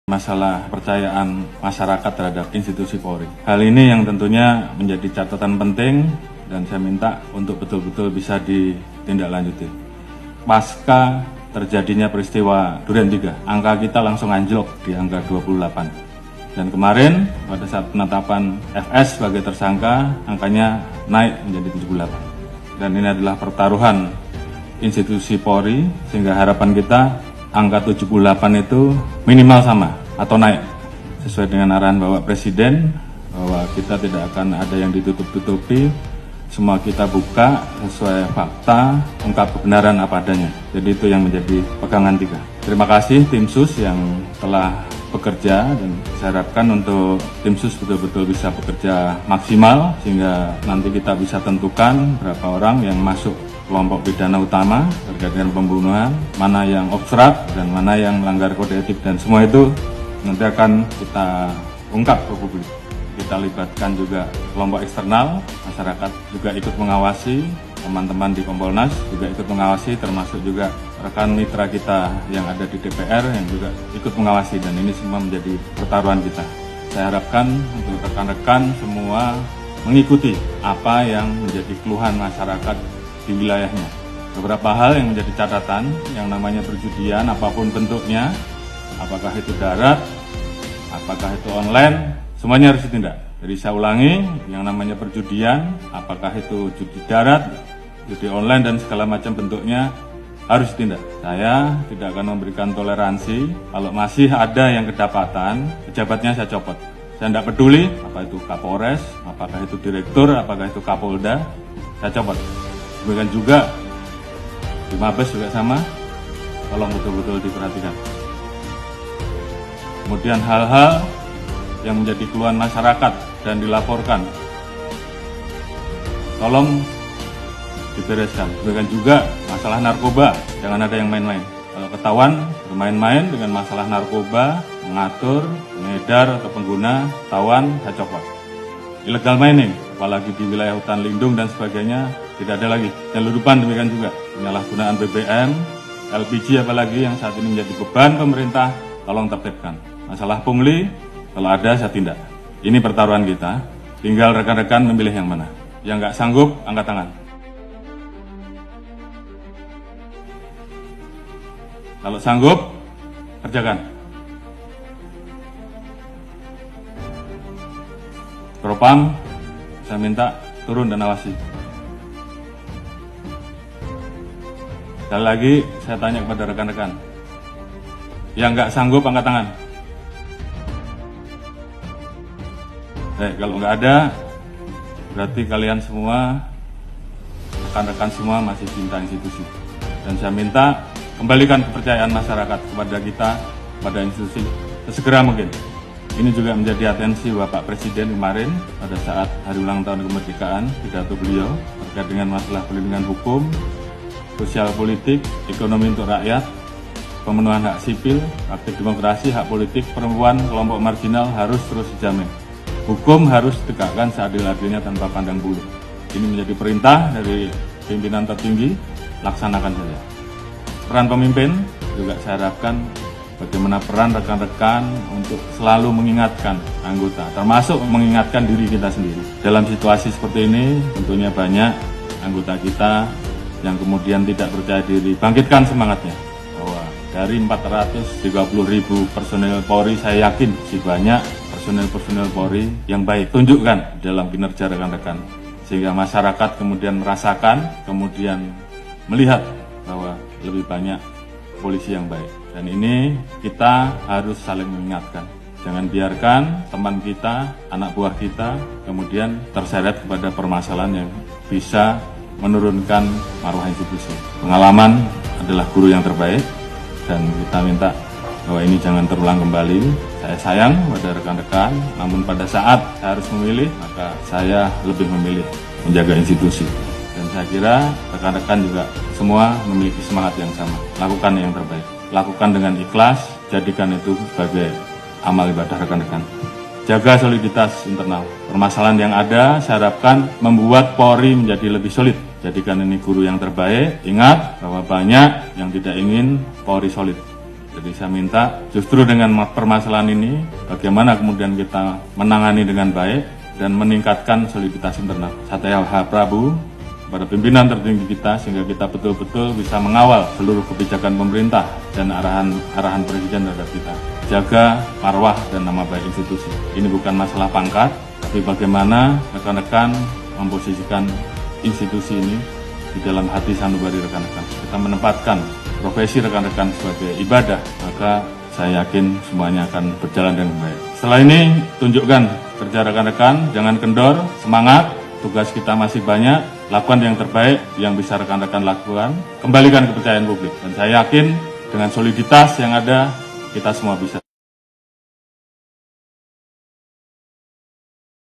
masalah kepercayaan masyarakat terhadap institusi Polri. Hal ini yang tentunya menjadi catatan penting dan saya minta untuk betul-betul bisa ditindaklanjuti. Pasca terjadinya peristiwa Duren 3, angka kita langsung anjlok di angka 28. Dan kemarin pada saat penetapan FS sebagai tersangka, angkanya naik menjadi 78. Dan ini adalah pertaruhan institusi Polri, sehingga harapan kita angka 78 itu minimal sama atau naik sesuai dengan arahan Bapak Presiden bahwa kita tidak akan ada yang ditutup-tutupi, semua kita buka sesuai fakta, ungkap kebenaran apa adanya. Jadi itu yang menjadi pegangan kita. Terima kasih tim sus yang telah bekerja dan saya harapkan untuk tim sus betul-betul bisa bekerja maksimal sehingga nanti kita bisa tentukan berapa orang yang masuk kelompok pidana utama terkait dengan pembunuhan, mana yang obstruct dan mana yang melanggar kode etik, dan semua itu nanti akan kita ungkap ke publik. Kita libatkan juga kelompok eksternal, masyarakat juga ikut mengawasi, teman-teman di Kompolnas juga ikut mengawasi, termasuk juga rekan mitra kita yang ada di DPR yang juga ikut mengawasi, dan ini semua menjadi pertaruhan kita. Saya harapkan untuk rekan-rekan semua mengikuti apa yang menjadi keluhan masyarakat di wilayahnya. Beberapa hal yang menjadi catatan, yang namanya perjudian apapun bentuknya, apakah itu darat, apakah itu online, semuanya harus ditindak. Jadi saya ulangi, yang namanya perjudian, apakah itu judi darat, judi online dan segala macam bentuknya harus ditindak. Saya tidak akan memberikan toleransi kalau masih ada yang kedapatan, pejabatnya saya copot. Saya tidak peduli apa itu Kapolres, apakah itu direktur, apakah itu Kapolda, saya copot. Demikian juga di Mabes juga sama, tolong betul-betul diperhatikan. Kemudian hal-hal yang menjadi keluhan masyarakat dan dilaporkan, tolong dibereskan. Demikian juga masalah narkoba, jangan ada yang main-main. Kalau ketahuan bermain-main dengan masalah narkoba, mengatur, pengedar atau pengguna, ketahuan, saya copot. Illegal mining, apalagi di wilayah hutan lindung dan sebagainya, tidak ada lagi. Penyeludupan demikian juga, penyalahgunaan BBM, LPG apalagi yang saat ini menjadi beban pemerintah, tolong tertibkan. Masalah pungli, kalau ada saya tindak. Ini pertaruhan kita, tinggal rekan-rekan memilih yang mana. Yang nggak sanggup, angkat tangan. Kalau sanggup, kerjakan. Propam, saya minta turun dan awasi. Sekali lagi, saya tanya kepada rekan-rekan. Yang nggak sanggup, angkat tangan. Kalau nggak ada, berarti kalian semua, rekan-rekan semua masih cinta institusi. Dan saya minta kembalikan kepercayaan masyarakat kepada kita, kepada institusi, sesegera mungkin. Ini juga menjadi atensi Bapak Presiden kemarin pada saat hari ulang tahun kemerdekaan, pidato beliau terkait dengan masalah perlindungan hukum, sosial politik, ekonomi untuk rakyat, pemenuhan hak sipil, aktif demokrasi, hak politik, perempuan, kelompok marginal harus terus dijamin. Hukum harus ditegakkan seadil-adilnya tanpa pandang bulu. Ini menjadi perintah dari pimpinan tertinggi, laksanakan saja. Peran pemimpin juga saya harapkan bagaimana peran rekan-rekan untuk selalu mengingatkan anggota, termasuk mengingatkan diri kita sendiri. Dalam situasi seperti ini, tentunya banyak anggota kita yang kemudian tidak percaya diri. Bangkitkan semangatnya, bahwa dari 430.000 personel Polri, saya yakin masih banyak personel Polri yang baik. Tunjukkan dalam kinerja rekan-rekan, sehingga masyarakat kemudian merasakan, kemudian melihat bahwa lebih banyak polisi yang baik. Dan ini kita harus saling mengingatkan. Jangan biarkan teman kita, anak buah kita, kemudian terseret kepada permasalahan yang bisa menurunkan marwah institusi. Pengalaman adalah guru yang terbaik, dan kita minta bahwa ini jangan terulang kembali. Saya sayang pada rekan-rekan, namun pada saat saya harus memilih, maka saya lebih memilih menjaga institusi. Dan saya kira rekan-rekan juga semua memiliki semangat yang sama. Lakukan yang terbaik. Lakukan dengan ikhlas, jadikan itu sebagai amal ibadah rekan-rekan. Jaga soliditas internal. Permasalahan yang ada, saya harapkan membuat Polri menjadi lebih solid. Jadikan ini guru yang terbaik. Ingat bahwa banyak yang tidak ingin Polri solid. Jadi saya minta justru dengan permasalahan ini, bagaimana kemudian kita menangani dengan baik dan meningkatkan soliditas internal. Saya Prabu pada pimpinan tertinggi kita sehingga kita betul-betul bisa mengawal seluruh kebijakan pemerintah dan arahan Presiden terhadap kita. Jaga marwah dan nama baik institusi. Ini bukan masalah pangkat, tapi bagaimana rekan-rekan memposisikan institusi ini di dalam hati sanubari rekan-rekan. Kita menempatkan profesi rekan-rekan sebagai ibadah, maka saya yakin semuanya akan berjalan dengan baik. Setelah ini, tunjukkan kerja rekan-rekan, jangan kendor, semangat, tugas kita masih banyak, lakukan yang terbaik yang bisa rekan-rekan lakukan, kembalikan kepercayaan publik. Dan saya yakin dengan soliditas yang ada, kita semua bisa.